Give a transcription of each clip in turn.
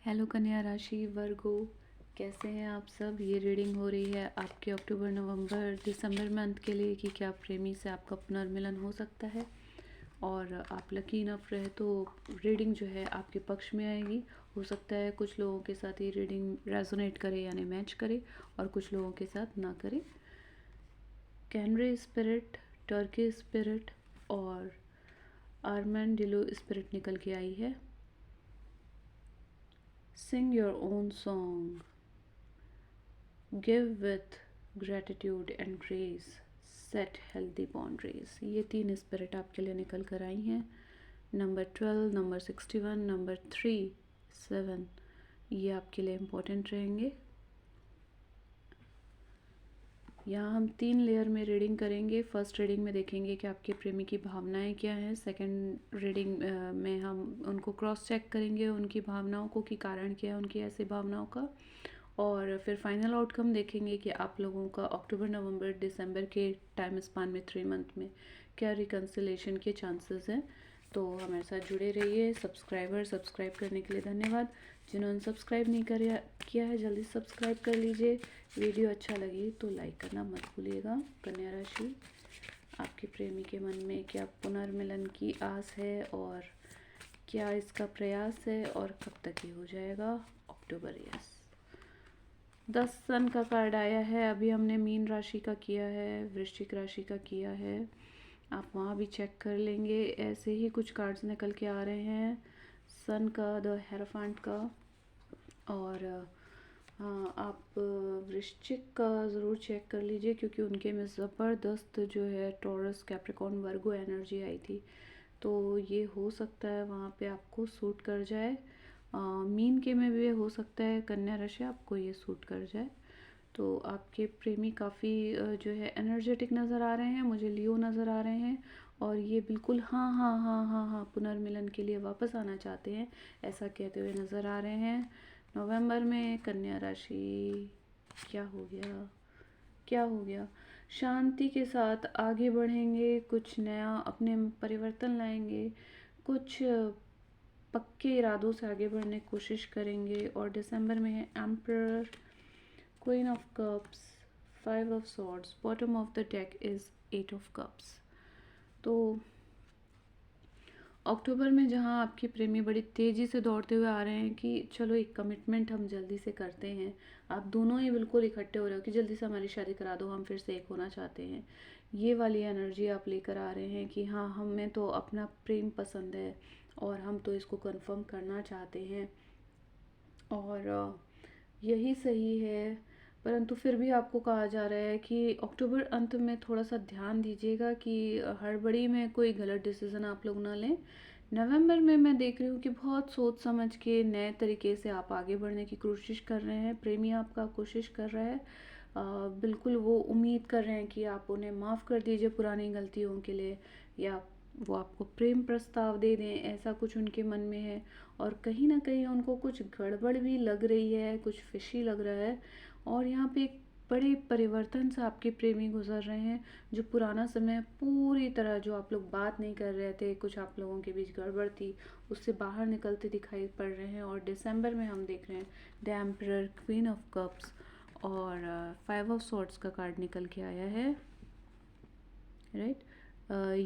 Hello कन्या राशि वर्गो, कैसे हैं आप सब। ये रीडिंग हो रही है आपके अक्टूबर नवंबर दिसंबर मंथ के लिए कि क्या प्रेमी से आपका पुनर्मिलन हो सकता है। और आप लकी इनफ रहे तो रीडिंग जो है आपके पक्ष में आएगी। हो सकता है कुछ लोगों के साथ ये रीडिंग रेजोनेट करे यानी मैच करे और कुछ लोगों के साथ ना करे। कैनरे स्पिरिट, टर्की स्पिरिट और आर्मेंडिलो स्पिरिट निकल के आई है। Sing your own song. Give with gratitude and grace. Set healthy boundaries. ये 3 स्पिरिट आपके लिए निकल कर आई हैं। नंबर 12, नंबर 61, नंबर 3, 7 ये आपके लिए इम्पोर्टेंट रहेंगे। यहाँ हम 3 लेयर में रीडिंग करेंगे। फर्स्ट रीडिंग में देखेंगे कि आपके प्रेमी की भावनाएं क्या हैं। सेकंड रीडिंग में हम उनको क्रॉस चेक करेंगे, उनकी भावनाओं को कि कारण क्या है उनकी ऐसी भावनाओं का। और फिर फाइनल आउटकम देखेंगे कि आप लोगों का अक्टूबर नवंबर दिसंबर के टाइम स्पान में 3 मंथ में क्या रिकन्सिलेशन के चांसेस हैं। तो हमारे साथ जुड़े रहिए। सब्सक्राइब करने के लिए धन्यवाद। जिन्होंने सब्सक्राइब नहीं किया है जल्दी सब्सक्राइब कर लीजिए। वीडियो अच्छा लगे तो लाइक करना मत भूलिएगा। कन्या राशि, आपके प्रेमी के मन में क्या पुनर्मिलन की आस है और क्या इसका प्रयास है और कब तक ये हो जाएगा। अक्टूबर, यस। 10 सन का कार्ड आया है। अभी हमने मीन राशि का किया है, वृश्चिक राशि का किया है। आप वहाँ भी चेक कर लेंगे। ऐसे ही कुछ कार्ड्स निकल के आ रहे हैं। सन का, द हेरोफेंट का और हाँ, आप वृश्चिक का ज़रूर चेक कर लीजिए क्योंकि उनके में ज़बरदस्त जो है टॉरस कैप्रिकॉर्न वर्गो एनर्जी आई थी। तो ये हो सकता है वहाँ पे आपको सूट कर जाए। मीन के में भी हो सकता है कन्या राशि आपको ये सूट कर जाए। तो आपके प्रेमी काफ़ी जो है एनर्जेटिक नज़र आ रहे हैं, मुझे लियो नज़र आ रहे हैं और ये बिल्कुल हाँ हाँ हाँ हाँ हाँ पुनर्मिलन के लिए वापस आना चाहते हैं ऐसा कहते हुए नज़र आ रहे हैं। नवंबर में कन्या राशि, क्या हो गया, क्या हो गया। शांति के साथ आगे बढ़ेंगे, कुछ नया अपने में परिवर्तन लाएंगे, कुछ पक्के इरादों से आगे बढ़ने की कोशिश करेंगे। और दिसंबर में है emperor, queen of cups, 5 of swords, bottom of the deck is 8 of cups. तो अक्टूबर में जहाँ आपके प्रेमी बड़ी तेज़ी से दौड़ते हुए आ रहे हैं कि चलो एक कमिटमेंट हम जल्दी से करते हैं। आप दोनों ही बिल्कुल इकट्ठे हो रहे हो कि जल्दी से हमारी शादी करा दो, हम फिर से एक होना चाहते हैं। ये वाली एनर्जी आप लेकर आ रहे हैं कि हाँ, हमें तो अपना प्रेम पसंद है और हम तो इसको कंफर्म करना चाहते हैं और यही सही है। परंतु फिर भी आपको कहा जा रहा है कि अक्टूबर अंत में थोड़ा सा ध्यान दीजिएगा कि हड़बड़ी में कोई गलत डिसीज़न आप लोग ना लें। नवंबर में मैं देख रही हूँ कि बहुत सोच समझ के नए तरीके से आप आगे बढ़ने की कोशिश कर रहे हैं। प्रेमी आपका कोशिश कर रहा है, बिल्कुल वो उम्मीद कर रहे हैं कि आप उन्हें माफ़ कर दीजिए पुरानी गलतियों के लिए या वो आपको प्रेम प्रस्ताव दे दें, ऐसा कुछ उनके मन में है। और कहीं ना कहीं उनको कुछ गड़बड़ भी लग रही है, कुछ फिशी लग रहा है। और यहाँ पे एक बड़े परिवर्तन से आपके प्रेमी गुजर रहे हैं। जो पुराना समय पूरी तरह जो आप लोग बात नहीं कर रहे थे, कुछ आप लोगों के बीच गड़बड़ थी, उससे बाहर निकलते दिखाई पड़ रहे हैं। और दिसंबर में हम देख रहे हैं the emperor, queen of cups और 5 ऑफ सॉर्ड्स का कार्ड निकल के आया है, राइट।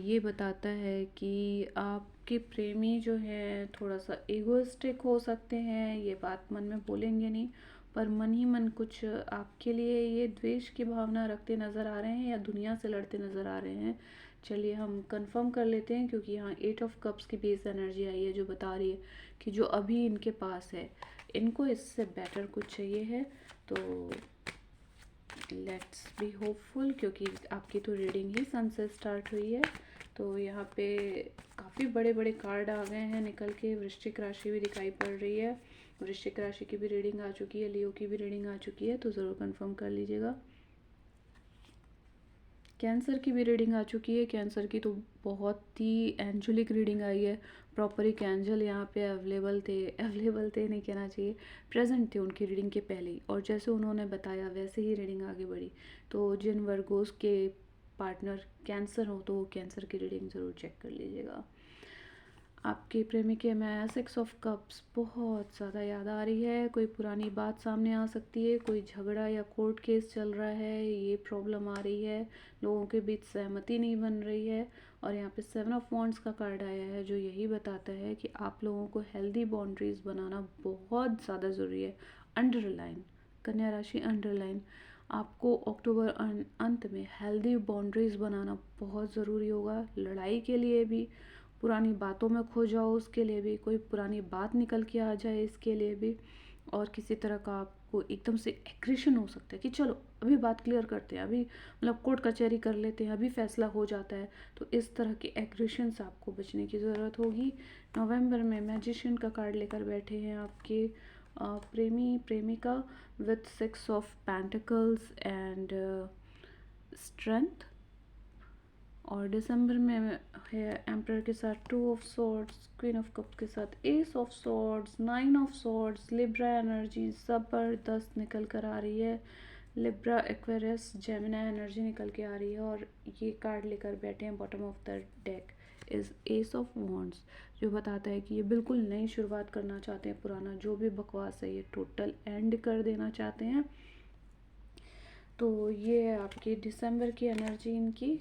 ये बताता है कि आपके प्रेमी जो है थोड़ा सा एगोइस्टिक हो सकते हैं। ये बात मन में बोलेंगे नहीं पर मन ही मन कुछ आपके लिए ये द्वेष की भावना रखते नज़र आ रहे हैं या दुनिया से लड़ते नज़र आ रहे हैं। चलिए हम कंफर्म कर लेते हैं क्योंकि यहाँ 8 ऑफ कप्स की बेस एनर्जी आई है जो बता रही है कि जो अभी इनके पास है इनको इससे बेटर कुछ चाहिए है। तो लेट्स बी होपफुल क्योंकि आपकी तो रीडिंग ही सन से स्टार्ट हुई है। तो यहाँ पे काफ़ी बड़े बड़े कार्ड आ गए हैं निकल के। वृश्चिक राशि भी दिखाई पड़ रही है, वृश्चिक राशि की भी रीडिंग आ चुकी है, लियो की भी रीडिंग आ चुकी है, तो ज़रूर कंफर्म कर लीजिएगा। कैंसर की भी रीडिंग आ चुकी है। कैंसर की तो बहुत ही एंजुलिक रीडिंग आई है। प्रॉपर एक एंजल यहाँ पे अवेलेबल थे नहीं कहना चाहिए, प्रेजेंट थे उनकी रीडिंग के पहले ही। और जैसे उन्होंने बताया वैसे ही रीडिंग आगे बढ़ी। तो जिन वर्गोस के पार्टनर कैंसर हो तो वो कैंसर की रीडिंग ज़रूर चेक कर लीजिएगा। आपके प्रेमी में सिक्स ऑफ कप्स बहुत ज़्यादा याद आ रही है। कोई पुरानी बात सामने आ सकती है, कोई झगड़ा या कोर्ट केस चल रहा है, ये प्रॉब्लम आ रही है, लोगों के बीच सहमति नहीं बन रही है। और यहाँ पे 7 ऑफ वॉन्ड्स का कार्ड आया है जो यही बताता है कि आप लोगों को हेल्दी बाउंड्रीज बनाना बहुत ज़्यादा ज़रूरी है। अंडरलाइन, कन्या राशि अंडरलाइन, आपको अक्टूबर अंत में हेल्दी बाउंड्रीज बनाना बहुत ज़रूरी होगा। लड़ाई के लिए भी, पुरानी बातों में खो जाओ उसके लिए भी, कोई पुरानी बात निकल के आ जाए इसके लिए भी, और किसी तरह का आपको एकदम से एग्रेशन हो सकता है कि चलो अभी बात क्लियर करते हैं, अभी मतलब कोर्ट कचहरी कर लेते हैं, अभी फैसला हो जाता है। तो इस तरह के एग्रेशन से आपको बचने की ज़रूरत होगी। नवंबर में मैजिशियन का कार्ड लेकर बैठे हैं आपके प्रेमी प्रेमिका with 6 of pentacles and strength. और दिसंबर में है एम्परर के साथ 2 of swords, queen of cup के साथ S of swords, 9 of swords. Libra energy ज़बरदस्त निकल कर आ रही है। लिब्रा, एक्वेरियस, जेमिनी एनर्जी निकल के आ रही है। और ये कार्ड लेकर बैठे हैं bottom of the deck is S of wands, जो बताता है कि ये बिल्कुल नई शुरुआत करना चाहते हैं, पुराना जो भी बकवास है ये टोटल एंड कर देना चाहते हैं। तो ये है आपकी दिसंबर की एनर्जी इनकी।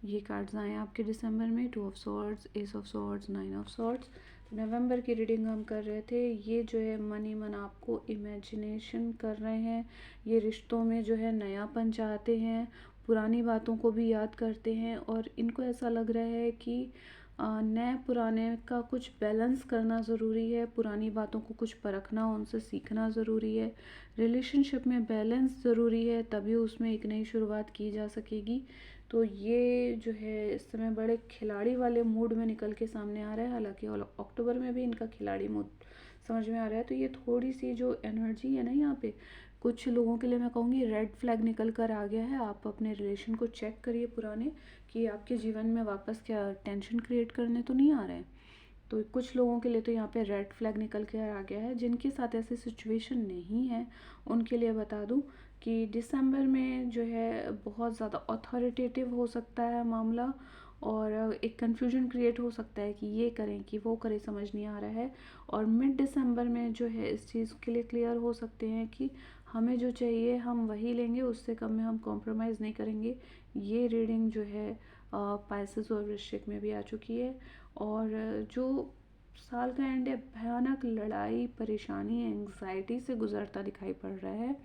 ये कार्ड्स आए हैं आपके दिसंबर में, 2 of swords, ace of swords, 9 of swords. नवंबर की रीडिंग हम कर रहे थे। ये जो है मन ही मन आपको इमेजिनेशन कर रहे हैं, ये रिश्तों में जो है नयापन चाहते हैं, पुरानी बातों को भी याद करते हैं, और इनको ऐसा लग रहा है कि नए पुराने का कुछ बैलेंस करना ज़रूरी है, पुरानी बातों को कुछ परखना, उनसे सीखना ज़रूरी है। रिलेशनशिप में बैलेंस ज़रूरी है, तभी उसमें एक नई शुरुआत की जा सकेगी। तो ये जो है इस समय बड़े खिलाड़ी वाले मूड में निकल के सामने आ रहा है। हालांकि अक्टूबर में भी इनका खिलाड़ी मूड समझ में आ रहा है। तो ये थोड़ी सी जो एनर्जी है ना, यहाँ पे कुछ लोगों के लिए मैं कहूँगी रेड फ्लैग निकल कर आ गया है। आप अपने रिलेशन को चेक करिए पुराने, कि आपके जीवन में वापस क्या टेंशन क्रिएट करने तो नहीं आ रहे हैं। तो कुछ लोगों के लिए तो यहाँ पे रेड फ्लैग निकल के आ गया है। जिनके साथ ऐसी सिचुएशन नहीं है उनके लिए बता दूँ कि दिसंबर में जो है बहुत ज़्यादा अथॉरिटेटिव हो सकता है मामला, और एक कन्फ्यूजन क्रिएट हो सकता है कि ये करें कि वो करें, समझ नहीं आ रहा है। और मिड दिसंबर में जो है इस चीज़ के लिए क्लियर हो सकते हैं कि हमें जो चाहिए हम वही लेंगे, उससे कम में हम कॉम्प्रोमाइज़ नहीं करेंगे। ये रीडिंग जो है पाइसेस और वृश्चिक में भी आ चुकी है। और जो साल का एंड है भयानक लड़ाई, परेशानी, एंग्जाइटी से गुजरता दिखाई पड़ रहा है।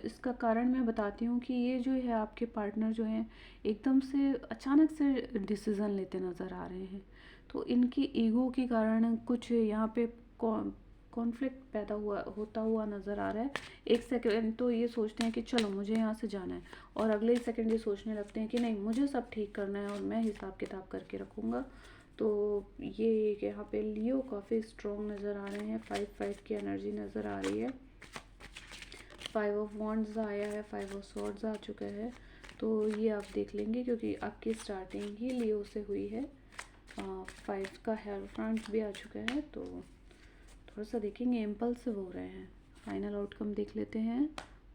इसका कारण मैं बताती हूँ कि ये जो है आपके पार्टनर जो हैं एकदम से अचानक से डिसीज़न लेते नज़र आ रहे हैं। तो इनकी ईगो के कारण कुछ यहाँ पे कॉन्फ्लिक्ट पैदा होता हुआ नज़र आ रहा है। एक सेकंड तो ये सोचते हैं कि चलो मुझे यहाँ से जाना है, और अगले सेकंड ये सोचने लगते हैं कि नहीं मुझे सब ठीक करना है और मैं हिसाब किताब करके रखूँगा। तो ये यहाँ पे लियो काफ़ी स्ट्रॉन्ग नज़र आ रहे हैं। 5 की एनर्जी नज़र आ रही है। 5 ऑफ वॉन्ड्स आया है, 5 ऑफ सॉर्ड्स आ चुका है। तो ये आप देख लेंगे क्योंकि आपकी स्टार्टिंग ही लियो से हुई है। 5 का हेयरफ्रंट भी आ चुका है। तो थोड़ा सा देखेंगे, इम्पल्सिव हो रहे हैं। फाइनल आउटकम देख लेते हैं।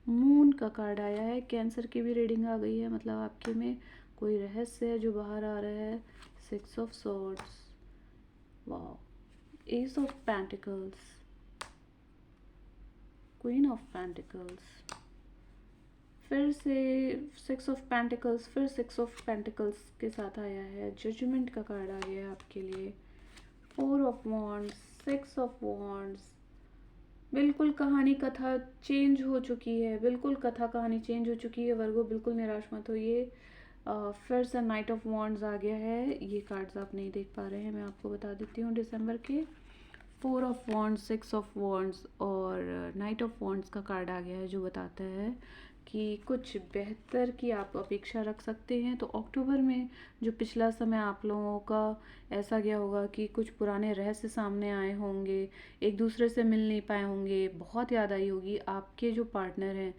मून का कार्ड आया है, कैंसर की भी रीडिंग आ गई है, मतलब आपके में कोई रहस्य है जो बाहर आ रहा है। 6 of swords, wow, S of pentacles, queen of pentacles, फिर से 6 ऑफ पेंटिकल्स, फिर 6 ऑफ पेंटिकल्स के साथ आया है। जजमेंट का कार्ड आ गया है आपके लिए। 4 ऑफ वॉन्ड्स, 6 ऑफ वॉन्ड्स। बिल्कुल कहानी कथा चेंज हो चुकी है, बिल्कुल कथा कहानी चेंज हो चुकी है वर्गो, बिल्कुल निराश मत होइए। फिर से नाइट ऑफ वॉन्ड्स आ गया है। ये कार्ड्स आप नहीं देख पा रहे हैं, मैं आपको बता देती हूँ दिसंबर के। 4 ऑफ वॉन्ड्स, 6 ऑफ वॉन्ड्स और नाइट ऑफ वॉन्ड्स का कार्ड आ गया है जो बताता है कि कुछ बेहतर की आप अपेक्षा रख सकते हैं। तो अक्टूबर में जो पिछला समय आप लोगों का ऐसा गया होगा कि कुछ पुराने रहस्य सामने आए होंगे, एक दूसरे से मिल नहीं पाए होंगे, बहुत याद आई होगी। आपके जो पार्टनर हैं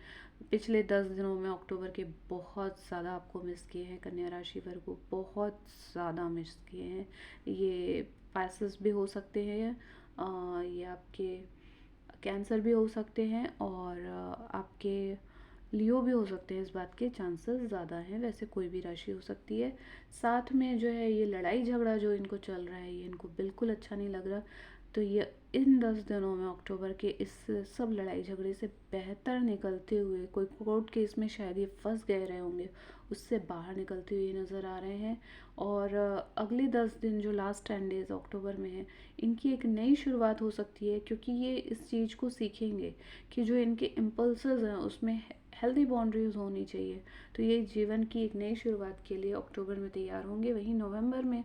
पिछले 10 दिनों में अक्टूबर के बहुत ज़्यादा आपको मिस किए हैं। कन्या राशि वर्ग को बहुत ज़्यादा मिस किए हैं। ये पाइसेस भी हो सकते हैं, ये आपके कैंसर भी हो सकते हैं, और आपके लियो भी हो सकते हैं, इस बात के चांसेस ज़्यादा हैं। वैसे कोई भी राशि हो सकती है। साथ में जो है ये लड़ाई झगड़ा जो इनको चल रहा है ये इनको बिल्कुल अच्छा नहीं लग रहा। तो ये इन 10 दिनों में अक्टूबर के इस सब लड़ाई झगड़े से बेहतर निकलते हुए, कोई कोर्ट केस में शायद ये फंस गए रहे होंगे, उससे बाहर निकलते हुए नज़र आ रहे हैं। और अगले 10 दिन जो लास्ट 10 डेज़ अक्टूबर में है, इनकी एक नई शुरुआत हो सकती है, क्योंकि ये इस चीज़ को सीखेंगे कि जो इनके इम्पल्सेस हैं उसमें हेल्दी बाउंड्रीज होनी चाहिए। तो ये जीवन की एक नई शुरुआत के लिए अक्टूबर में तैयार होंगे। वहीं नवंबर में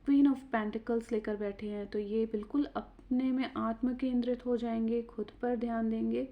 क्वीन ऑफ पेंटिकल्स लेकर बैठे हैं, तो ये बिल्कुल अपने में आत्म केंद्रित हो जाएंगे, खुद पर ध्यान देंगे।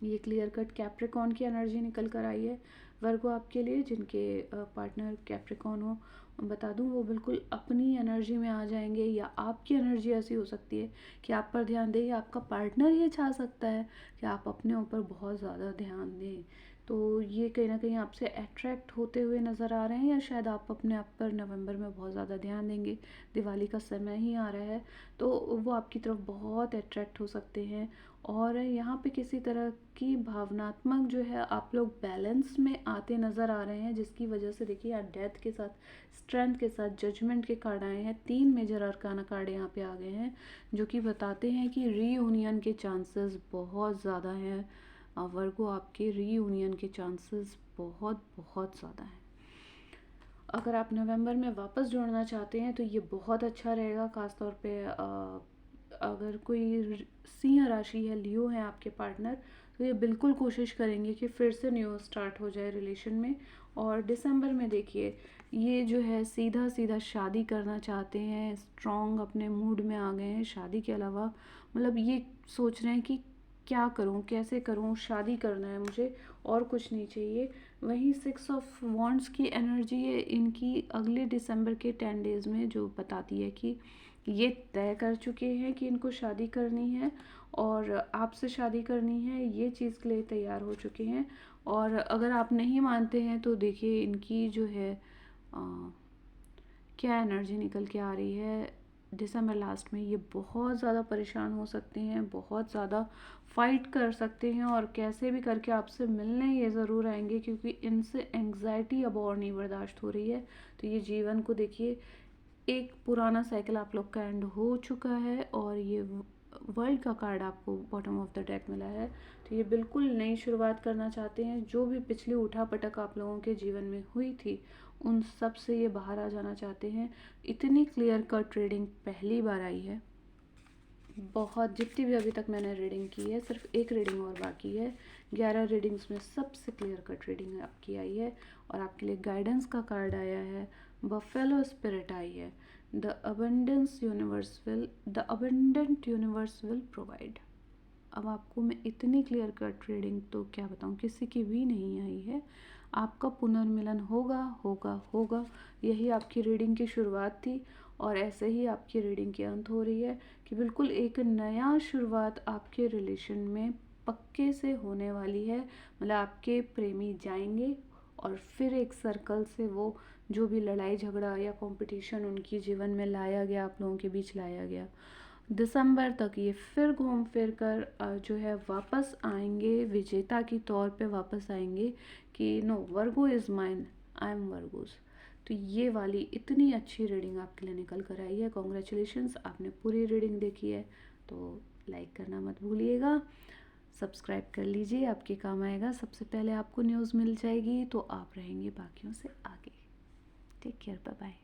ये क्लियर कट कैप्रिकॉन की एनर्जी निकल कर आई है वर्गो आपके लिए। जिनके पार्टनर कैप्रिकॉन हो, बता दूं, वो बिल्कुल अपनी एनर्जी में आ जाएंगे, या आपकी एनर्जी ऐसी हो सकती है कि आप पर ध्यान दें, या आपका पार्टनर ये चाह सकता है कि आप अपने ऊपर बहुत ज़्यादा ध्यान दें। तो ये कहीं ना कहीं आपसे अट्रैक्ट होते हुए नज़र आ रहे हैं, या शायद आप अपने आप पर नवंबर में बहुत ज़्यादा ध्यान देंगे। दिवाली का समय ही आ रहा है, तो वो आपकी तरफ बहुत अट्रैक्ट हो सकते हैं। और यहाँ पे किसी तरह की भावनात्मक जो है आप लोग बैलेंस में आते नज़र आ रहे हैं, जिसकी वजह से देखिए यहाँ डेथ के साथ, स्ट्रेंथ के साथ, जजमेंट के कार्ड आए हैं। 3 मेजर अरकाना कार्ड यहाँ पे आ गए हैं, जो कि बताते हैं कि रीयूनियन के चांसेस बहुत ज़्यादा हैं। वर्गो आपके रीयूनियन के चांसेस बहुत बहुत ज़्यादा हैं। अगर आप नवंबर में वापस जुड़ना चाहते हैं तो ये बहुत अच्छा रहेगा। ख़ासतौर पे अगर कोई सिंह राशि है, लियो है आपके पार्टनर, तो ये बिल्कुल कोशिश करेंगे कि फिर से न्यू स्टार्ट हो जाए रिलेशन में। और दिसंबर में देखिए ये जो है सीधा सीधा शादी करना चाहते हैं, स्ट्रॉन्ग अपने मूड में आ गए हैं। शादी के अलावा मतलब ये सोच रहे हैं कि क्या करूं, कैसे करूं, शादी करना है मुझे, और कुछ नहीं चाहिए। वहीं 6 ऑफ वॉन्ड्स की एनर्जी है इनकी अगले दिसंबर के 10 डेज़ में, जो बताती है कि ये तय कर चुके हैं कि इनको शादी करनी है और आपसे शादी करनी है, ये चीज़ के लिए तैयार हो चुके हैं। और अगर आप नहीं मानते हैं तो देखिए इनकी जो है क्या एनर्जी निकल के आ रही है दिसंबर लास्ट में। ये बहुत ज़्यादा परेशान हो सकते हैं, बहुत ज़्यादा फाइट कर सकते हैं, और कैसे भी करके आपसे मिलने ये ज़रूर आएंगे, क्योंकि इनसे एंग्जाइटी अब और नहीं बर्दाश्त हो रही है। तो ये जीवन को देखिए, एक पुराना साइकिल आप लोग का एंड हो चुका है, और ये वर्ल्ड का कार्ड आपको बॉटम ऑफ द डेक मिला है। तो ये बिल्कुल नई शुरुआत करना चाहते हैं। जो भी पिछली उठा पटक आप लोगों के जीवन में हुई थी, उन सब से ये बाहर आ जाना चाहते हैं। इतनी क्लियर कट ट्रेडिंग पहली बार आई है। बहुत जितनी भी अभी तक मैंने रीडिंग की है, सिर्फ एक रीडिंग और बाकी है। 11 रीडिंग्स में सबसे क्लियर कट रीडिंग आपकी आई है, और आपके लिए गाइडेंस का कार्ड आया है, बफेलो स्पिरिट आई है। The abundant universe will provide. अब आपको मैं इतनी क्लियर कट रीडिंग तो क्या बताऊँ, किसी की भी नहीं आई है। आपका पुनर्मिलन होगा होगा होगा, यही आपकी रीडिंग की शुरुआत थी, और ऐसे ही आपकी रीडिंग की अंत हो रही है कि बिल्कुल एक नया शुरुआत आपके रिलेशन में पक्के से होने वाली है। मतलब आपके प्रेमी जाएंगे, और फिर एक सर्कल से वो जो भी लड़ाई झगड़ा या कंपटीशन उनकी जीवन में लाया गया, आप लोगों के बीच लाया गया, दिसंबर तक ये फिर घूम फिर कर जो है वापस आएंगे, विजेता की तौर पे वापस आएंगे कि no, Virgo is mine, I am Virgos. तो ये वाली इतनी अच्छी रीडिंग आपके लिए निकल कर आई है। कॉन्ग्रेचुलेशंस, आपने पूरी रीडिंग देखी है। तो लाइक करना मत भूलिएगा, सब्सक्राइब कर लीजिए, आपके काम आएगा। सबसे पहले आपको न्यूज़ मिल जाएगी, तो आप रहेंगे बाकियों से आगे। Take care, bye bye.